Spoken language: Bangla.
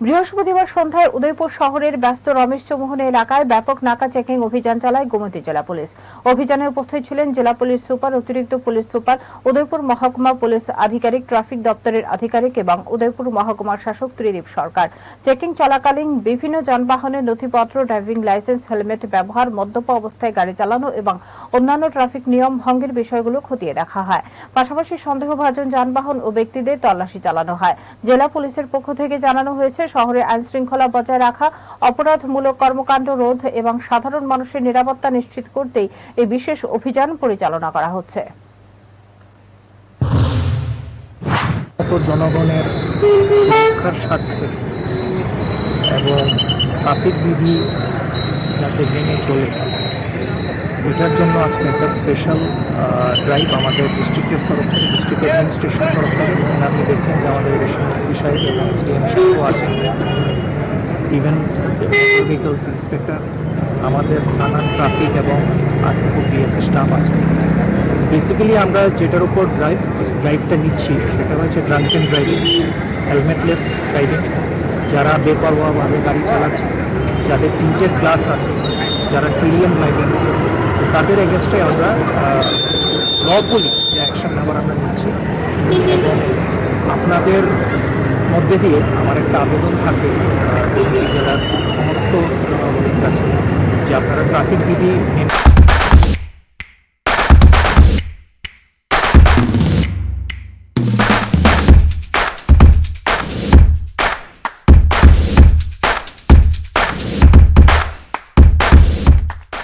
বৃহস্পতিবার সন্ধ্যায় উদয়পুর শহরের ব্যস্ত রমেশ চৌমুহনী এলাকায় ব্যাপক নাকা চেকিং অভিযান চালায় গোমতী জেলা পুলিশ। অভিযানে উপস্থিত ছিলেন জেলা পুলিশ সুপার, অতিরিক্ত পুলিশ সুপার, উদয়পুর মহকুমা পুলিশ আধিকারিক, ট্রাফিক দপ্তরের আধিকারিক এবং উদয়পুর মহকুমার শাসক ত্রিদীপ সরকার। চেকিং চলাকালীন বিভিন্ন যানবাহনের নথিপত্র, ড্রাইভিং লাইসেন্স, হেলমেট ব্যবহার, মদ্যপ অবস্থায় গাড়ি চালানো এবং অন্যান্য ট্রাফিক নিয়ম ভঙ্গের বিষয়গুলো খতিয়ে দেখা হয়। পাশাপাশি সন্দেহভাজন যানবাহন ও ব্যক্তিদের তল্লাশি চালানো হয়। জেলা পুলিশের পক্ষ থেকে জানানো হয়েছে, শহরে আইন শৃঙ্খলা বজায় রাখা, অপরাধমূলক কর্মকাণ্ড রোধ এবং সাধারণ মানুষের নিরাপত্তা নিশ্চিত করতেই এই বিশেষ অভিযান পরিচালনা করা হচ্ছে। জনগণের সুরক্ষার স্বার্থে এবং ট্রাফিক বিধি যাতে মেনে চলে, এটার জন্য আজকে একটা স্পেশাল ড্রাইভ আমাদের ডিস্ট্রিক্টের তরফ থেকে, ডিস্ট্রিক্ট অ্যাডমিনিস্ট্রেশনের তরফ থেকে। এখানে আপনি দেখছেন যে আমাদের এসপি সাহেব এবং এসডিএম সাহেবও আছেন, ইভেন ভেহিকলস ইন্সপেক্টর, আমাদের নানান ট্রাফিক এবং আরটিও বিএসএ স্টাফ আছে। বেসিক্যালি আমরা যেটার উপর ড্রাইভটা নিচ্ছি সেটা হচ্ছে ড্রাঙ্ক অ্যান্ড ড্রাইভিং, হেলমেটলেস ড্রাইভিং, যারা বেপরোয়াভাবে গাড়ি চালাচ্ছে, যাদের তিনটে ক্লাস আছে, যারা ট্রিলিয়ন লাইসেন্স, তাদের এগেনস্টে আমরা লফুলি যে অ্যাকশন নেওয়ার আমরা নিচ্ছি। এবং আপনাদের মধ্যে দিয়ে আমার একটা আবেদন থাকে জেলার সমস্ত জনগণের কাছে যে আপনারা ট্রাফিক বিধি